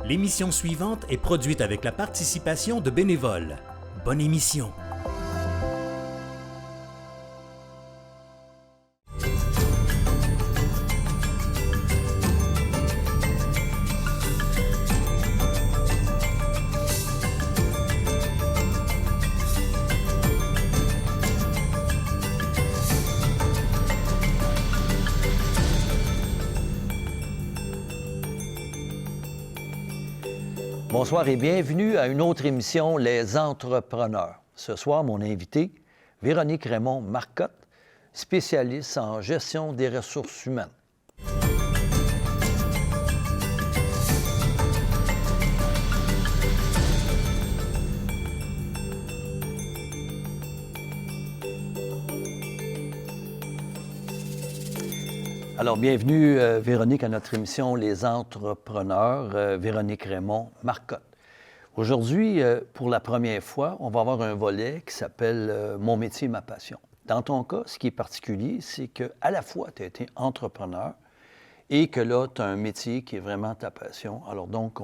L'émission suivante est produite avec la participation de bénévoles. Bonne émission. Bonsoir et bienvenue à une autre émission, Les Entrepreneurs. Ce soir, mon invité, Véronique Raymond-Marcotte, spécialiste en gestion des ressources humaines. Alors, bienvenue, Véronique, à notre émission Les Entrepreneurs, Véronique Raymond-Marcotte. Aujourd'hui, pour la première fois, on va avoir un volet qui s'appelle Mon métier, ma passion. Dans ton cas, ce qui est particulier, c'est qu'à la fois, tu as été entrepreneur et que là, tu as un métier qui est vraiment ta passion. Alors donc,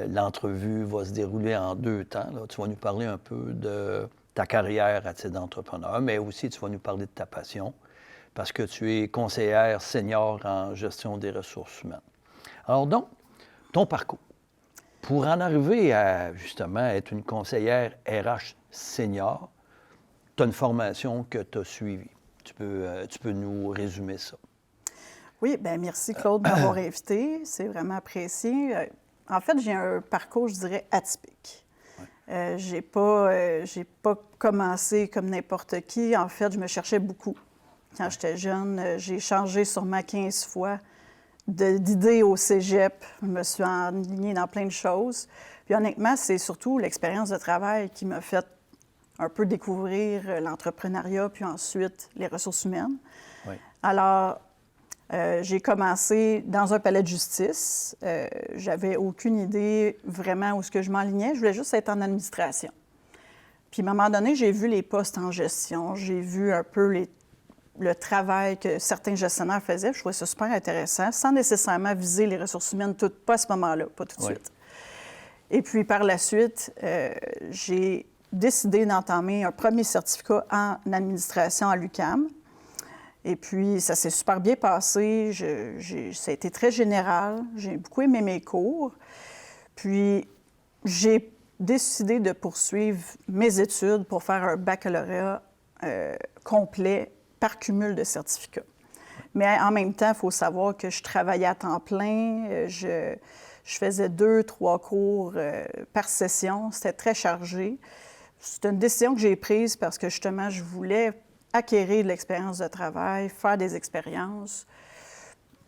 l'entrevue va se dérouler en 2 temps. Là. Tu vas nous parler un peu de ta carrière à titre d'entrepreneur, mais aussi tu vas nous parler de ta passion, parce que tu es conseillère senior en gestion des ressources humaines. Alors donc, ton parcours, pour en arriver à, justement, être une conseillère RH senior, tu as une formation que tu as suivie. Tu peux nous résumer ça? Oui, bien merci Claude de m'avoir invité. C'est vraiment apprécié. En fait, j'ai un parcours, je dirais, atypique. J'ai pas commencé comme n'importe qui. En fait, je me cherchais beaucoup. Quand j'étais jeune, j'ai changé sûrement 15 fois d'idées au cégep. Je me suis enlignée dans plein de choses. Puis honnêtement, c'est surtout l'expérience de travail qui m'a fait un peu découvrir l'entrepreneuriat, puis ensuite les ressources humaines. Oui. Alors, j'ai commencé dans un palais de justice. J'avais aucune idée vraiment où ce que je m'enlignais. Je voulais juste être en administration. Puis à un moment donné, j'ai vu les postes en gestion. J'ai vu un peu le travail que certains gestionnaires faisaient. Je trouvais ça super intéressant, sans nécessairement viser les ressources humaines, pas à ce moment-là, pas tout de suite. Et puis, par la suite, j'ai décidé d'entamer un premier certificat en administration à l'UQAM. Et puis, ça s'est super bien passé. Ça a été très général. J'ai beaucoup aimé mes cours. Puis, j'ai décidé de poursuivre mes études pour faire un baccalauréat complet par cumul de certificats. Mais en même temps, il faut savoir que je travaillais à temps plein. Je faisais 2-3 cours par session. C'était très chargé. C'est une décision que j'ai prise parce que, justement, je voulais acquérir de l'expérience de travail, faire des expériences.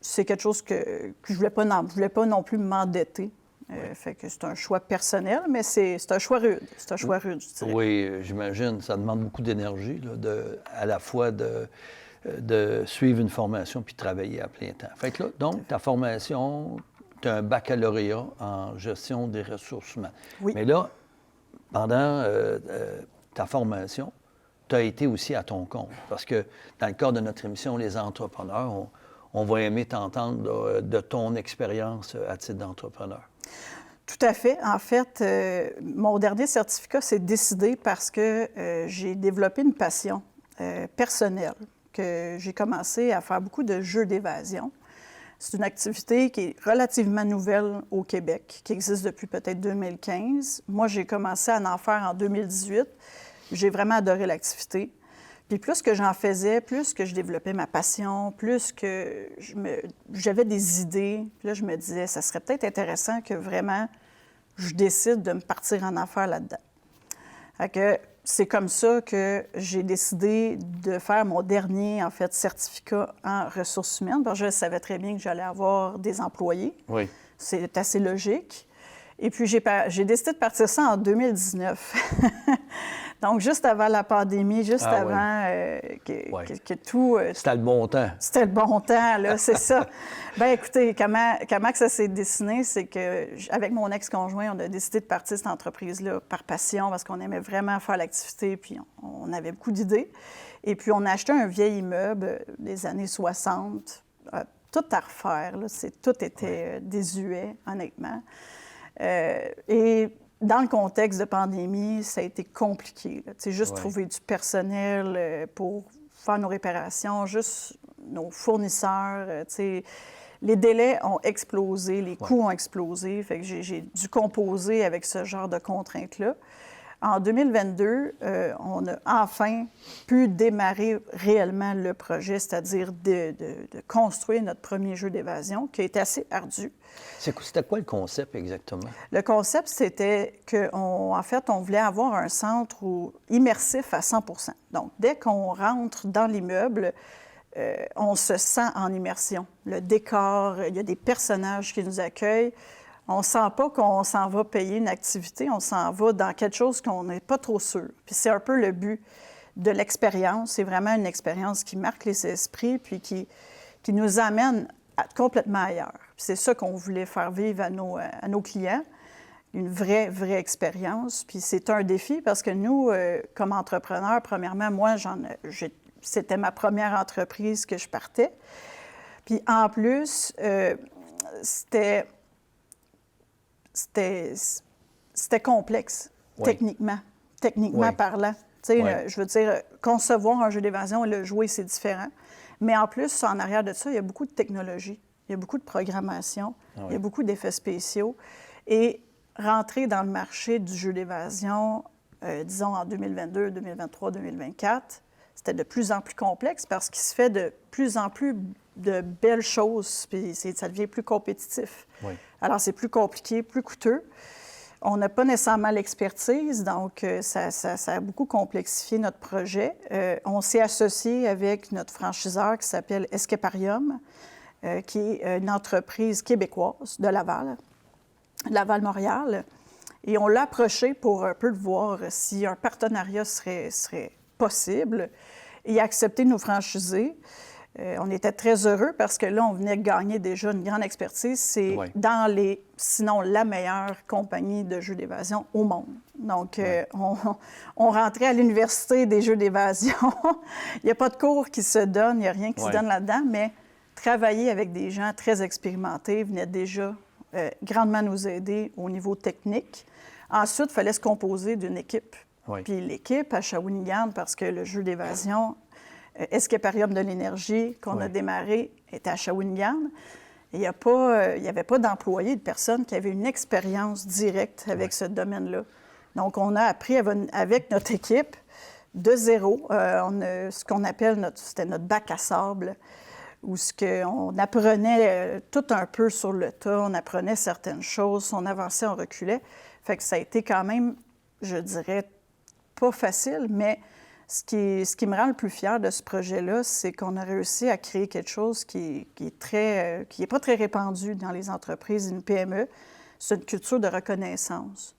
C'est quelque chose que je voulais pas non plus m'endetter. Fait que c'est un choix personnel, mais c'est un choix rude. C'est un choix rude, je dirais. Oui, j'imagine. Ça demande beaucoup d'énergie, là, à la fois de suivre une formation puis de travailler à plein temps. Fait que là, donc, ta formation, tu as un baccalauréat en gestion des ressources humaines. Oui. Mais là, pendant ta formation, tu as été aussi à ton compte. Parce que dans le cadre de notre émission Les Entrepreneurs, on va aimer t'entendre de ton expérience à titre d'entrepreneur. Tout à fait. En fait, mon dernier certificat s'est décidé parce que j'ai développé une passion personnelle, que j'ai commencé à faire beaucoup de jeux d'évasion. C'est une activité qui est relativement nouvelle au Québec, qui existe depuis peut-être 2015. Moi, j'ai commencé à en faire en 2018. J'ai vraiment adoré l'activité. Puis plus que j'en faisais, plus que je développais ma passion, plus que j'avais des idées. Puis là, je me disais, ça serait peut-être intéressant que vraiment je décide de me partir en affaires là-dedans. Fait que c'est comme ça que j'ai décidé de faire mon dernier, en fait, certificat en ressources humaines. Parce que je savais très bien que j'allais avoir des employés. Oui. C'est assez logique. Et puis, j'ai décidé de partir ça en 2019. Donc, juste avant la pandémie, juste avant que tout... C'était le bon temps. C'était le bon temps, là, c'est ça. Bien, écoutez, comment que ça s'est dessiné, c'est qu'avec mon ex-conjoint, on a décidé de partir cette entreprise-là par passion, parce qu'on aimait vraiment faire l'activité, puis on avait beaucoup d'idées. Et puis, on a acheté un vieil immeuble des années 60, tout à refaire. Là. Tout était désuet, honnêtement. Et dans le contexte de pandémie, ça a été compliqué. Juste trouver du personnel pour faire nos réparations, juste nos fournisseurs. Les délais ont explosé, les coûts ont explosé. Fait que j'ai dû composer avec ce genre de contraintes-là. En 2022, on a enfin pu démarrer réellement le projet, c'est-à-dire de construire notre premier jeu d'évasion, qui a été assez ardu. C'était quoi le concept exactement? Le concept, c'était qu'en fait, on voulait avoir un centre immersif à 100 %. Donc, dès qu'on rentre dans l'immeuble, on se sent en immersion. Le décor, il y a des personnages qui nous accueillent. On ne sent pas qu'on s'en va payer une activité, on s'en va dans quelque chose qu'on n'est pas trop sûr. Puis c'est un peu le but de l'expérience. C'est vraiment une expérience qui marque les esprits puis qui nous amène complètement ailleurs. Puis c'est ça qu'on voulait faire vivre à nos clients, une vraie expérience. Puis c'est un défi parce que nous, comme entrepreneurs, premièrement, moi, c'était ma première entreprise que je partais. Puis en plus, c'était complexe, techniquement parlant. Je veux dire, concevoir un jeu d'évasion et le jouer, c'est différent. Mais en plus, en arrière de ça, il y a beaucoup de technologie, il y a beaucoup de programmation, il y a beaucoup d'effets spéciaux. Et rentrer dans le marché du jeu d'évasion, disons en 2022, 2023, 2024, c'était de plus en plus complexe parce qu'il se fait de plus en plus de belles choses, puis ça devient plus compétitif. Oui. Alors, c'est plus compliqué, plus coûteux. On n'a pas nécessairement l'expertise, donc ça a beaucoup complexifié notre projet. On s'est associé avec notre franchiseur qui s'appelle Escaparium, qui est une entreprise québécoise de Laval-Montréal. Et on l'a approché pour un peu voir si un partenariat serait possible. Il a accepté de nous franchiser. On était très heureux parce que là, on venait de gagner déjà une grande expertise. C'est sinon la meilleure compagnie de jeux d'évasion au monde. Donc, on rentrait à l'université des jeux d'évasion. Il n'y a pas de cours qui se donnent, il n'y a rien qui se donne là-dedans, mais travailler avec des gens très expérimentés venait déjà grandement nous aider au niveau technique. Ensuite, il fallait se composer d'une équipe. Puis l'équipe à Shawinigan, parce que le jeu d'évasion Escaparium de l'énergie qu'on a démarré était à Shawinigan. Il n'y avait pas d'employés, de personnes qui avaient une expérience directe avec ce domaine-là. Donc, on a appris avec notre équipe de zéro. Ce qu'on appelle c'était notre bac à sable, où on apprenait tout un peu sur le tas, on apprenait certaines choses, on avançait, on reculait. Fait que ça a été quand même, je dirais, pas facile, mais ce qui me rend le plus fier de ce projet-là, c'est qu'on a réussi à créer quelque chose qui est pas très répandu dans les entreprises, une PME. C'est une culture de reconnaissance.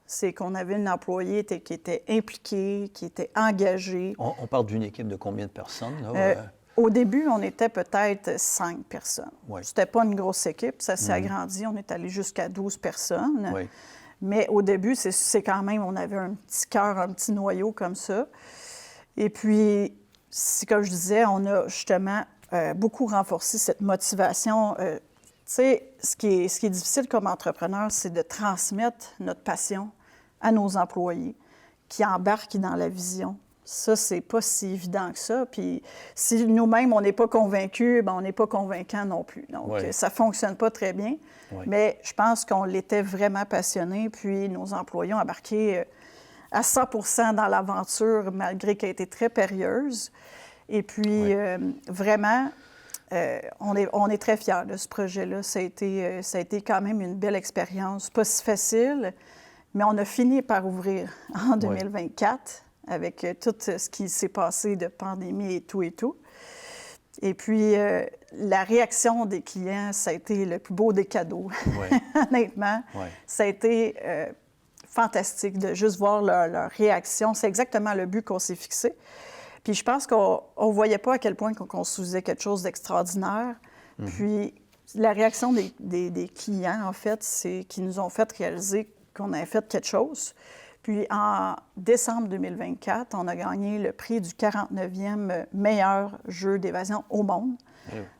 C'est qu'on avait une employée qui était impliquée, qui était engagée. On parle d'une équipe de combien de personnes, là? Au début, on était peut-être 5 personnes. C'était pas une grosse équipe, ça s'est agrandi. On est allé jusqu'à 12 personnes. Mais au début, c'est quand même, on avait un petit cœur, un petit noyau comme ça. Et puis, comme je disais, on a justement beaucoup renforcé cette motivation. Tu sais, ce qui est difficile comme entrepreneur, c'est de transmettre notre passion à nos employés qui embarquent dans la vision. Ça, c'est pas si évident que ça. Puis, si nous-mêmes, on n'est pas convaincus, bien, on n'est pas convaincants non plus. Donc, ça fonctionne pas très bien. Mais je pense qu'on l'était vraiment passionnés. Puis, nos employés ont embarqué à 100 % dans l'aventure, malgré qu'elle a été très périlleuse. Et puis, vraiment, on est très fiers de ce projet-là. Ça a été quand même une belle expérience, pas si facile, mais on a fini par ouvrir en 2024 avec tout ce qui s'est passé de pandémie et tout et tout. Et puis, la réaction des clients, ça a été le plus beau des cadeaux, honnêtement. Ça a été fantastique de juste voir leur réaction. C'est exactement le but qu'on s'est fixé. Puis je pense qu'on ne voyait pas à quel point qu'on construisait quelque chose d'extraordinaire. Puis la réaction des clients, en fait, c'est qu'ils nous ont fait réaliser qu'on avait fait quelque chose. Puis en décembre 2024, on a gagné le prix du 49e meilleur jeu d'évasion au monde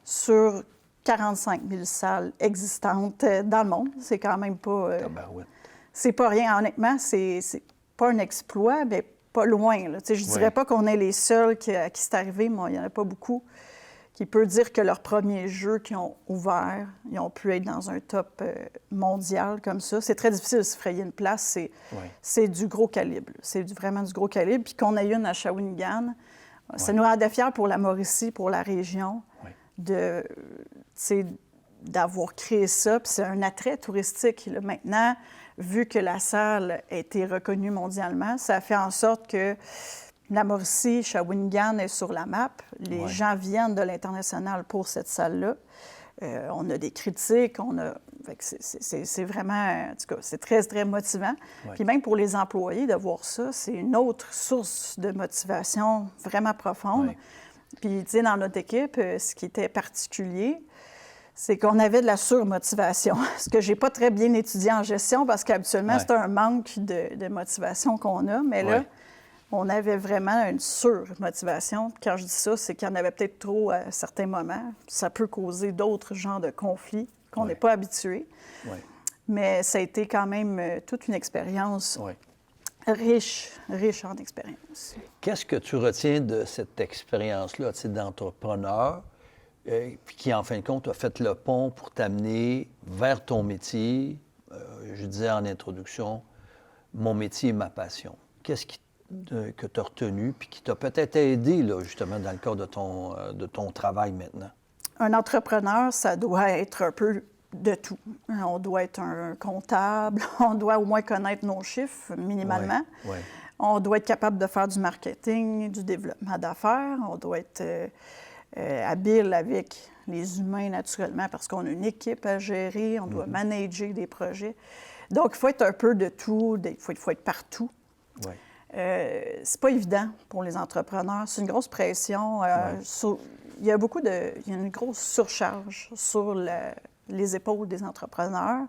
sur 45 000 salles existantes dans le monde. C'est quand même pas... Tabarouette. c'est pas rien. Honnêtement, c'est pas un exploit, mais pas loin. Là. Je dirais pas qu'on est les seuls à qui c'est arrivé, mais il n'y en a pas beaucoup qui peut dire que leur premier jeu qu'ils ont ouvert, ils ont pu être dans un top mondial comme ça. C'est très difficile de se frayer une place. C'est du gros calibre. C'est vraiment du gros calibre. Puis qu'on ait une à Shawinigan, ça nous rendait fiers pour la Mauricie, pour la région, d'avoir créé ça. Puis c'est un attrait touristique. Là. Maintenant, vu que la salle a été reconnue mondialement, ça fait en sorte que la Mauricie, Shawinigan est sur la map. Les gens viennent de l'international pour cette salle-là. On a des critiques, c'est vraiment, en tout cas, c'est très, très motivant. Puis même pour les employés, de voir ça, c'est une autre source de motivation vraiment profonde. Puis, tu sais, dans notre équipe, ce qui était particulier, c'est qu'on avait de la surmotivation, ce que j'ai pas très bien étudié en gestion, parce qu'habituellement, c'est un manque de motivation qu'on a. Mais là, on avait vraiment une surmotivation. Quand je dis ça, c'est qu'il y en avait peut-être trop à certains moments. Ça peut causer d'autres genres de conflits qu'on n'est pas habitué. Mais ça a été quand même toute une expérience riche en expérience. Qu'est-ce que tu retiens de cette expérience-là, d'entrepreneur, qui, en fin de compte, a fait le pont pour t'amener vers ton métier? Je disais en introduction, mon métier est ma passion. Qu'est-ce que tu as retenu, puis qui t'a peut-être aidé, là, justement, dans le cadre de ton travail maintenant? Un entrepreneur, ça doit être un peu de tout. On doit être un comptable, on doit au moins connaître nos chiffres, minimalement. On doit être capable de faire du marketing, du développement d'affaires. On doit être habile avec les humains, naturellement, parce qu'on a une équipe à gérer, on doit manager des projets. Donc, il faut être un peu de tout, il faut être partout. C'est pas évident pour les entrepreneurs. C'est une grosse pression. Il y a une grosse surcharge sur les épaules des entrepreneurs.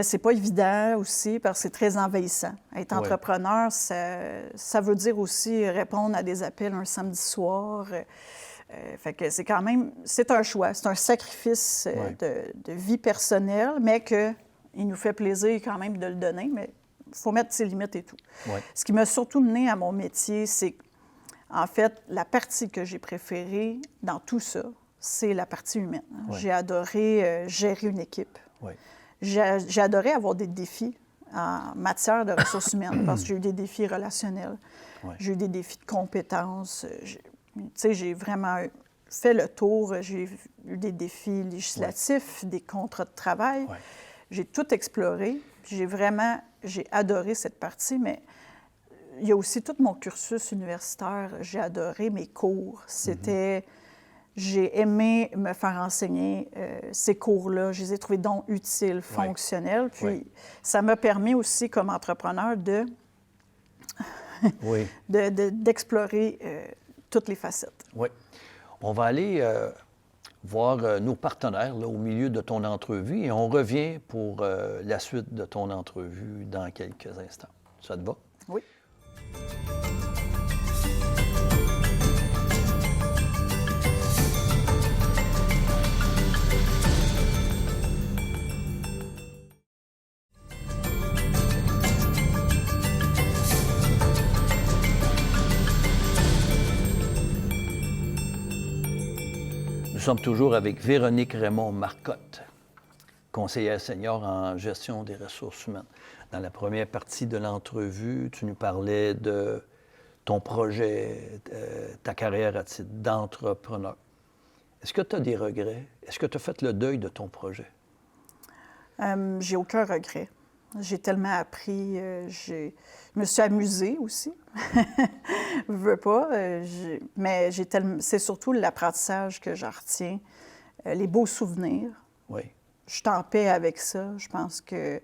C'est pas évident aussi parce que c'est très envahissant. Être entrepreneur, ça veut dire aussi répondre à des appels un samedi soir. Fait que c'est quand même... C'est un choix, c'est un sacrifice de vie personnelle, mais qu'il nous fait plaisir quand même de le donner, mais il faut mettre ses limites et tout. Ce qui m'a surtout mené à mon métier, c'est en fait la partie que j'ai préférée dans tout ça, c'est la partie humaine. J'ai adoré gérer une équipe. J'ai adoré avoir des défis en matière de ressources humaines parce que j'ai eu des défis relationnels, j'ai eu des défis de compétences. Tu sais, j'ai vraiment fait le tour. J'ai eu des défis législatifs, des contrats de travail. J'ai tout exploré. J'ai adoré cette partie, mais il y a aussi tout mon cursus universitaire. J'ai adoré mes cours. J'ai aimé me faire enseigner ces cours-là. Je les ai trouvés donc utiles, fonctionnels. Puis ça m'a permis aussi, comme entrepreneur, d'explorer toutes les facettes. On va aller voir nos partenaires là, au milieu de ton entrevue et on revient pour la suite de ton entrevue dans quelques instants. Ça te va? Oui. Nous sommes toujours avec Véronique Raymond-Marcotte, conseillère senior en gestion des ressources humaines. Dans la première partie de l'entrevue, tu nous parlais de ton projet, ta carrière à titre d'entrepreneur. Est-ce que tu as des regrets? Est-ce que tu as fait le deuil de ton projet? J'ai aucun regret. J'ai tellement appris. Je me suis amusée aussi. Je veux pas. Mais c'est surtout l'apprentissage que j'en retiens. Les beaux souvenirs. Je suis en paix avec ça. Je pense que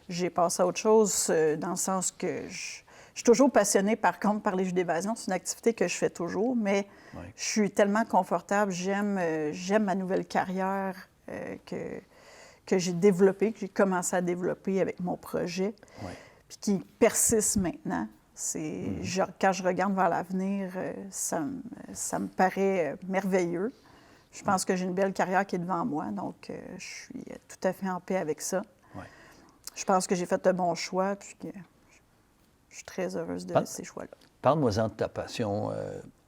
j'ai passé à autre chose dans le sens que je suis toujours passionnée, par contre, par les jeux d'évasion. C'est une activité que je fais toujours, mais je suis tellement confortable. J'aime ma nouvelle carrière que j'ai développée, que j'ai commencé à développer avec mon projet, puis qui persiste maintenant. Quand je regarde vers l'avenir, ça me paraît merveilleux. Je pense que j'ai une belle carrière qui est devant moi, donc je suis tout à fait en paix avec ça. Ouais. Je pense que j'ai fait le bon choix, puis que je suis très heureuse de ces choix-là. Parle-moi-en de ta passion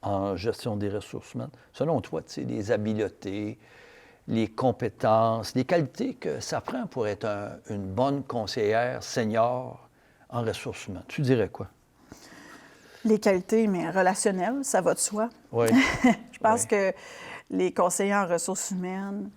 en gestion des ressources humaines. Selon toi, tu sais, les habiletés, les compétences, les qualités que ça prend pour être une bonne conseillère senior en ressources humaines. Tu dirais quoi? Les qualités, mais relationnelles, ça va de soi. Oui. Je pense que les conseillers en ressources humaines,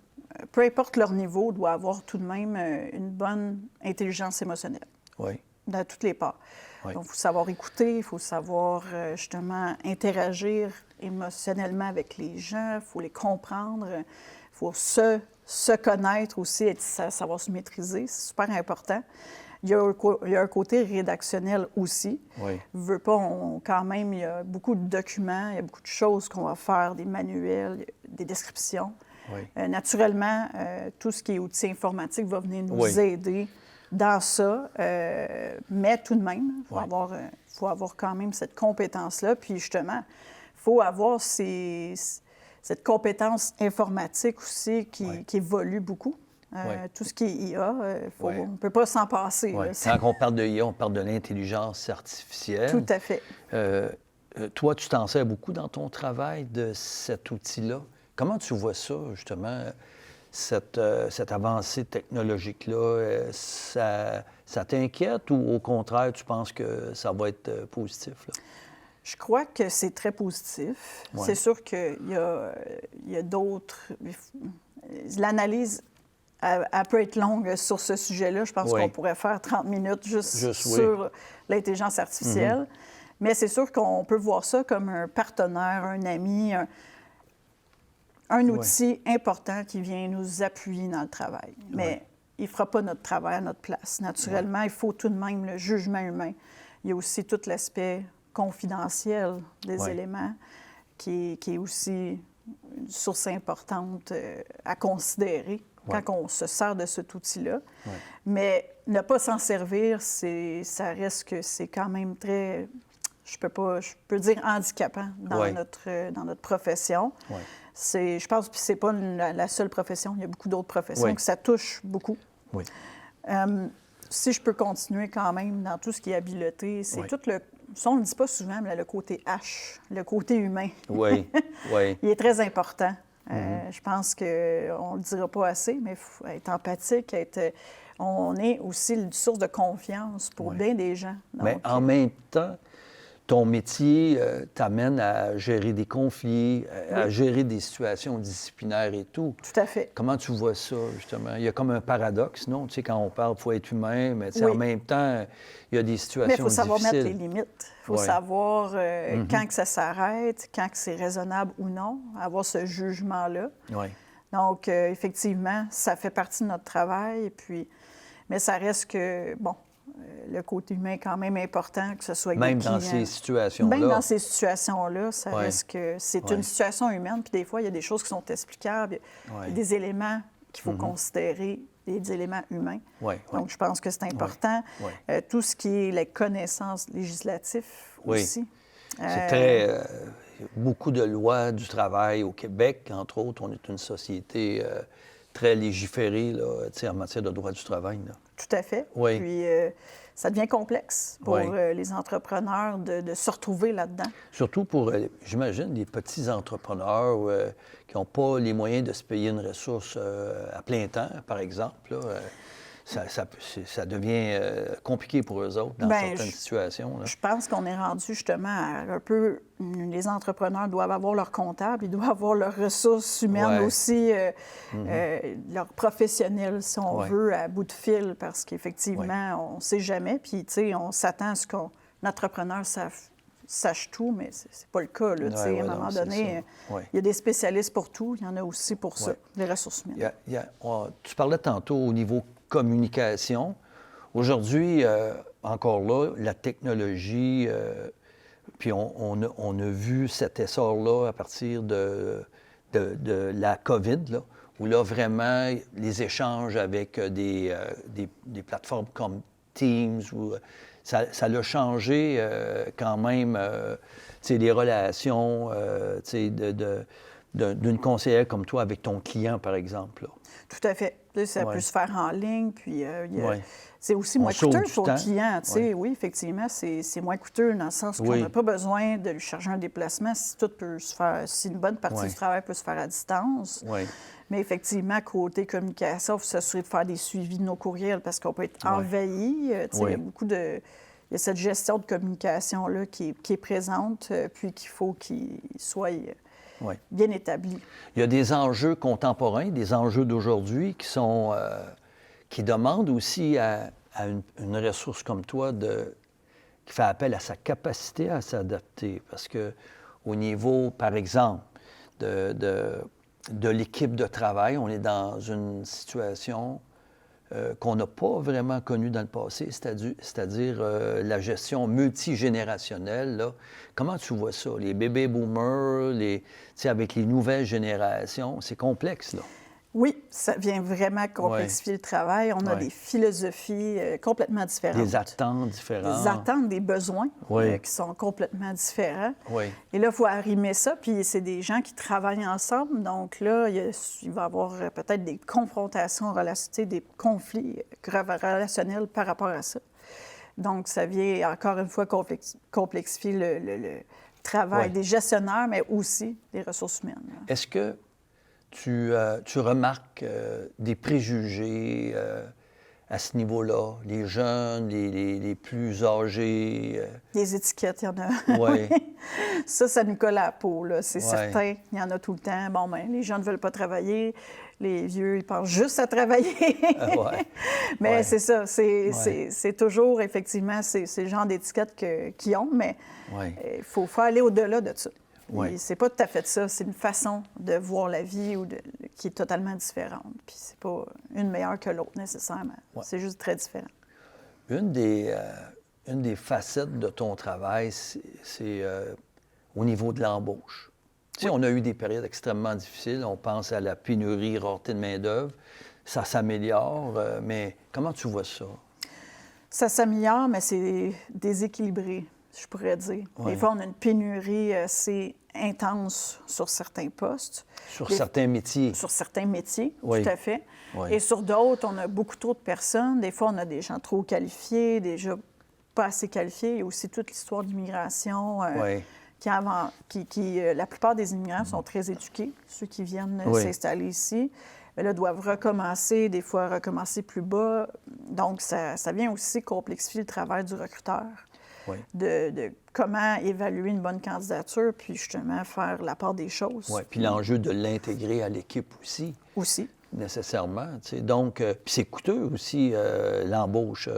peu importe leur niveau, doivent avoir tout de même une bonne intelligence émotionnelle. Oui. Dans toutes les parts. Oui. Donc, il faut savoir écouter, il faut savoir justement interagir émotionnellement avec les gens, il faut les comprendre, il faut se connaître aussi, savoir se maîtriser, c'est super important. Il y a un côté rédactionnel aussi. Oui. Veux pas, quand même, il y a beaucoup de documents, il y a beaucoup de choses qu'on va faire, des manuels, des descriptions. Oui. Naturellement, tout ce qui est outils informatiques va venir nous aider dans ça, mais tout de même, il faut avoir quand même cette compétence-là. Puis justement, il faut avoir cette compétence informatique aussi qui évolue beaucoup. Tout ce qui est IA, on ne peut pas s'en passer. Là, quand on parle de IA, on parle de l'intelligence artificielle. Tout à fait. Toi, tu t'en sers beaucoup dans ton travail de cet outil-là. Comment tu vois ça, justement, cette avancée technologique-là? Ça t'inquiète ou au contraire, tu penses que ça va être positif, là? Je crois que c'est très positif. Ouais. C'est sûr qu'il y a d'autres... L'analyse, elle peut être longue sur ce sujet-là. Je pense qu'on pourrait faire 30 minutes juste sur l'intelligence artificielle. Mais c'est sûr qu'on peut voir ça comme un partenaire, un ami, un outil important qui vient nous appuyer dans le travail. Mais il ne fera pas notre travail à notre place. Naturellement, il faut tout de même le jugement humain. Il y a aussi tout l'aspect confidentiel des éléments qui est aussi une source importante à considérer quand on se sert de cet outil-là. Mais ne pas s'en servir, ça reste que c'est quand même très, je peux dire handicapant dans notre profession. Je pense que c'est pas la seule profession. Il y a beaucoup d'autres professions que ça touche beaucoup. Si je peux continuer quand même dans tout ce qui est habileté, c'est tout le... Ça, on ne le dit pas souvent, mais le côté H, le côté humain. Oui. Il est très important. Je pense qu'on ne le dira pas assez, mais il faut être empathique, on est aussi une source de confiance pour bien des gens. Donc, mais en même temps, ton métier t'amène à gérer des conflits, à gérer des situations disciplinaires et tout. Tout à fait. Comment tu vois ça, justement? Il y a comme un paradoxe, non? Tu sais, quand on parle, il faut être humain, mais en même temps, il y a des situations difficiles. Mais il faut savoir mettre les limites. Il faut savoir quand que ça s'arrête, quand que c'est raisonnable ou non, avoir ce jugement-là. Donc, effectivement, ça fait partie de notre travail. Mais ça reste que, le côté humain est quand même important, que ce soit avec même des dans clients. ces situations-là. Même dans ces situations-là, ça reste que c'est une situation humaine. Puis des fois, il y a des choses qui sont explicables. Il y a des éléments qu'il faut considérer, des éléments humains. Donc, je pense que c'est important. Tout ce qui est les connaissances législatives aussi. C'est très... beaucoup de lois du travail au Québec, entre autres. On est une société très légiférée là, en matière de droit du travail. Là. Tout à fait. Puis, ça devient complexe pour les entrepreneurs de se retrouver là-dedans. Surtout pour, j'imagine, les petits entrepreneurs qui n'ont pas les moyens de se payer une ressource à plein temps, par exemple. Là, ça devient compliqué pour eux autres dans certaines situations. Là. Je pense qu'on est rendu justement à un peu... Les entrepreneurs doivent avoir leur comptable, ils doivent avoir leurs ressources humaines aussi, leurs professionnels, si on veut, à bout de fil, parce qu'effectivement, on ne sait jamais. Puis, tu sais, on s'attend à ce qu'un entrepreneur sache tout, mais c'est pas le cas. Là, à un moment donné, il y a des spécialistes pour tout, il y en a aussi pour ça, les ressources humaines. Tu parlais tantôt au niveau communication. Aujourd'hui, encore là, la technologie, puis on a vu cet essor-là à partir de la COVID, là, où là, vraiment, les échanges avec des plateformes comme Teams, ça l'a changé quand même, les relations d'une conseillère comme toi avec ton client, par exemple, là. Tout à fait. Là, ça Ouais. peut se faire en ligne, puis Ouais. c'est aussi On moins sauve coûteux du pour temps. le client. Tu sais. Ouais. Oui, effectivement, c'est moins coûteux dans le sens qu'on Oui. n'a pas besoin de lui charger un déplacement si tout peut se faire, si une bonne partie Ouais. du travail peut se faire à distance. Oui. Mais effectivement, côté communication, il faut s'assurer de faire des suivis de nos courriels parce qu'on peut être Ouais. envahi. Tu sais, Oui. Il y a beaucoup de... Il y a cette gestion de communication-là qui est présente, puis qu'il faut qu'il soit Oui. bien établi. Il y a des enjeux contemporains, des enjeux d'aujourd'hui qui sont qui demandent aussi à une ressource comme toi qui fait appel à sa capacité à s'adapter. Parce que au niveau, par exemple, de l'équipe de travail, on est dans une situation qu'on n'a pas vraiment connue dans le passé, c'est-à-dire la gestion multigénérationnelle. Là. Comment tu vois ça? Les bébés boomers, avec les nouvelles générations, c'est complexe, là. Oui, ça vient vraiment complexifier le travail. On a Ouais. des philosophies complètement différentes. Des attentes différentes. Des attentes, des besoins Oui. qui sont complètement différents. Oui. Et là, il faut arrimer ça, puis c'est des gens qui travaillent ensemble. Donc là, il va y avoir peut-être des confrontations relatives, des conflits relationnels par rapport à ça. Donc, ça vient encore une fois complexifier le travail Oui. des gestionnaires, mais aussi des ressources humaines. Est-ce que tu remarques des préjugés à ce niveau-là? Les jeunes, les plus âgés? Des étiquettes, il y en a. Oui. Ça nous colle à la peau, là. C'est Ouais. certain. Il y en a tout le temps. Bon, ben, les gens ne veulent pas travailler. Les vieux, ils pensent juste à travailler. Ouais. Mais Ouais. c'est ça. Ouais. C'est toujours, effectivement, c'est le genre d'étiquette qu'ils ont, mais Ouais. il faut aller au-delà de ça. Ouais. Et c'est pas tout à fait ça. C'est une façon de voir la vie qui est totalement différente. Puis c'est pas une meilleure que l'autre, nécessairement. Ouais. C'est juste très différent. Une des facettes de ton travail, c'est au niveau de l'embauche. Tu sais, on a eu des périodes extrêmement difficiles. On pense à la pénurie, rareté de main-d'œuvre. Ça s'améliore, mais comment tu vois ça? Ça s'améliore, mais c'est déséquilibré, je pourrais dire. Ouais. Des fois, on a une pénurie assez intense sur certains postes. Sur Des- certains métiers. Sur certains métiers, Oui. tout à fait. Oui. Et sur d'autres, on a beaucoup trop de personnes. Des fois, on a des gens trop qualifiés, déjà pas assez qualifiés. Il y a aussi toute l'histoire d'immigration. Oui. La plupart des immigrants sont très éduqués, ceux qui viennent Oui. s'installer ici. Mais là, doivent recommencer, des fois recommencer plus bas. Donc, ça vient aussi complexifier le travail du recruteur. Oui. De comment évaluer une bonne candidature, puis justement faire la part des choses. Oui. Puis l'enjeu de l'intégrer à l'équipe aussi, Aussi. nécessairement. Tu sais. Donc, puis c'est coûteux aussi, l'embauche.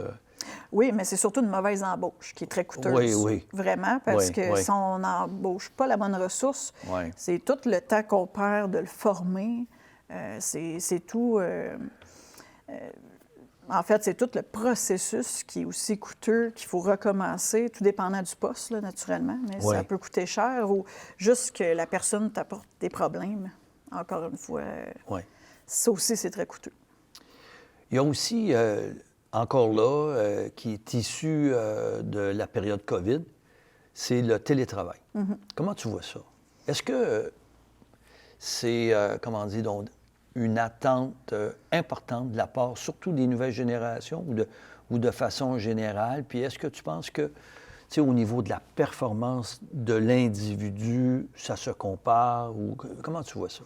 Oui, mais c'est surtout une mauvaise embauche qui est très coûteuse. Oui, oui. Vraiment, parce Oui, que oui. si on n'embauche pas la bonne ressource, Oui. c'est tout le temps qu'on perd de le former. C'est tout... en fait, c'est tout le processus qui est aussi coûteux, qu'il faut recommencer, tout dépendant du poste, là, naturellement, mais Oui. ça peut coûter cher ou juste que la personne t'apporte des problèmes. Encore une fois, Oui. ça aussi, c'est très coûteux. Il y a aussi, encore là, qui est issu de la période COVID, c'est le télétravail. Comment tu vois ça? Est-ce que c'est, comment dire, donc, une attente importante de la part, surtout des nouvelles générations ou de façon générale? Puis est-ce que tu penses que, tu sais, au niveau de la performance de l'individu, ça se compare ou comment tu vois ça?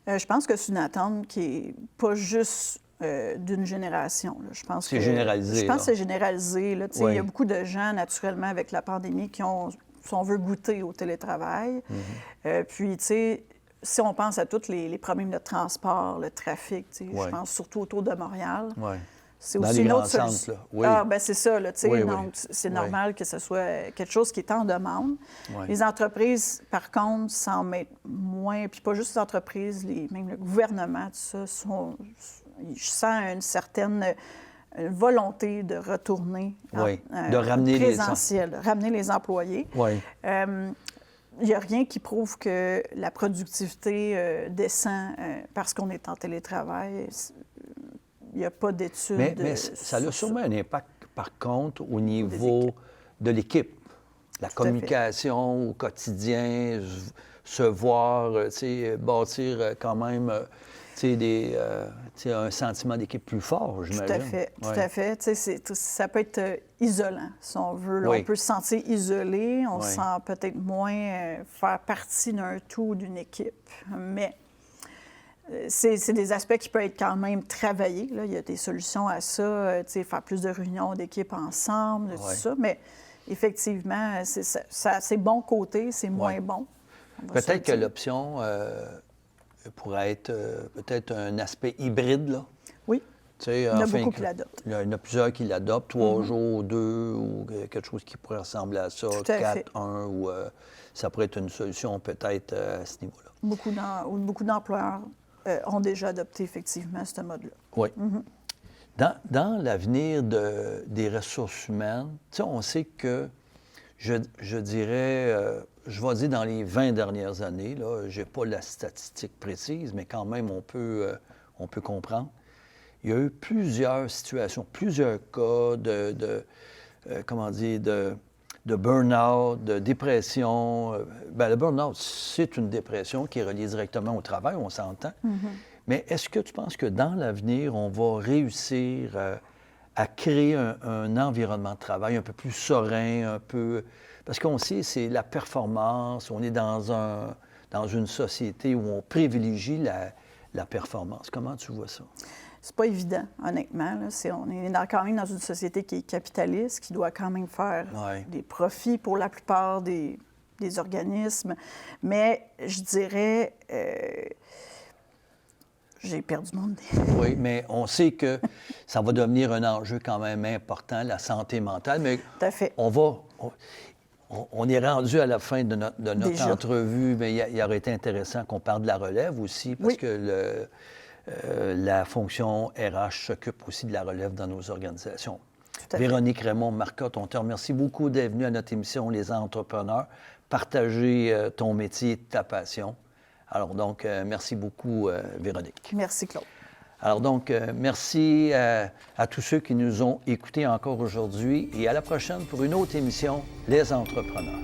Je pense que c'est une attente qui n'est pas juste d'une génération. Là. Je pense C'est que- généralisé, Je pense là. que c'est généralisé. Là. Tu sais, Oui. Il y a beaucoup de gens, naturellement, avec la pandémie, qui ont, si on veut, goûter au télétravail. Puis, tu sais, si on pense à tous les problèmes de transport, le trafic, tu sais, Ouais. je pense surtout autour de Montréal. Oui. C'est Dans aussi les une grands autre centres, solution. là. Oui. Ah, bien, c'est ça, là, tu sais. Oui, oui. Donc, c'est Oui. normal que ce soit quelque chose qui est en demande. Oui. Les entreprises, par contre, s'en mettent moins. Puis pas juste les entreprises, même le gouvernement, tout ça, je sens une certaine volonté de retourner Oui. De ramener les présentiel, de ramener les employés. Oui. Il n'y a rien qui prouve que la productivité descend parce qu'on est en télétravail. Il n'y a pas d'études. Mais ça a sur sûrement un impact, par contre, au niveau de l'équipe. La Tout à fait. communication au quotidien, se voir, bâtir quand même un sentiment d'équipe plus fort, j'imagine. Tout à fait, tout Ouais. à fait. Ça peut être isolant, si on veut. Là. Oui. On peut se sentir isolé, on Oui. se sent peut-être moins faire partie d'un tout ou d'une équipe. Mais c'est des aspects qui peuvent être quand même travaillés. Là. Il y a des solutions à ça, faire plus de réunions d'équipe ensemble, tout Oui. ça. Mais effectivement, ça a ses bons côtés, c'est moins Oui. bon. On va se le Peut-être que dire. l'option pourrait être peut-être un aspect hybride, là. Oui, Tu sais, il y en a afin beaucoup que- qui l'adoptent. Il y en a plusieurs qui l'adoptent, 3 jours, 2, ou quelque chose qui pourrait ressembler à ça, Tout à 4, fait. 1, ou ça pourrait être une solution peut-être à ce niveau-là. Beaucoup d'employeurs ont déjà adopté effectivement ce mode-là. Oui. Dans l'avenir des ressources humaines, tu sais, on sait que, je dirais, je vais dire dans les 20 dernières années, là, je n'ai pas la statistique précise, mais quand même, on peut comprendre. Il y a eu plusieurs situations, plusieurs cas de burn-out, de dépression. Le burn-out, c'est une dépression qui est reliée directement au travail, on s'entend. Mais est-ce que tu penses que dans l'avenir, on va réussir à créer un environnement de travail un peu plus serein, un peu... Parce qu'on sait, c'est la performance, on est dans une société où on privilégie la performance. Comment tu vois ça? C'est pas évident, honnêtement. Là. On est quand même dans une société qui est capitaliste, qui doit quand même faire Ouais. des profits pour la plupart des organismes. Mais je dirais... j'ai perdu mon idée. Oui, mais on sait que ça va devenir un enjeu quand même important, la santé mentale. Mais Tout à fait. on est rendu à la fin de notre Déjà. entrevue, mais il aurait été intéressant qu'on parle de la relève aussi, parce Oui. que la fonction RH s'occupe aussi de la relève dans nos organisations. Tout à fait. Véronique Raymond-Marcotte, on te remercie beaucoup d'être venue à notre émission Les Entrepreneurs, partager ton métier et ta passion. Alors donc, merci beaucoup, Véronique. Merci, Claude. Alors donc, merci à tous ceux qui nous ont écoutés encore aujourd'hui et à la prochaine pour une autre émission, Les Entrepreneurs.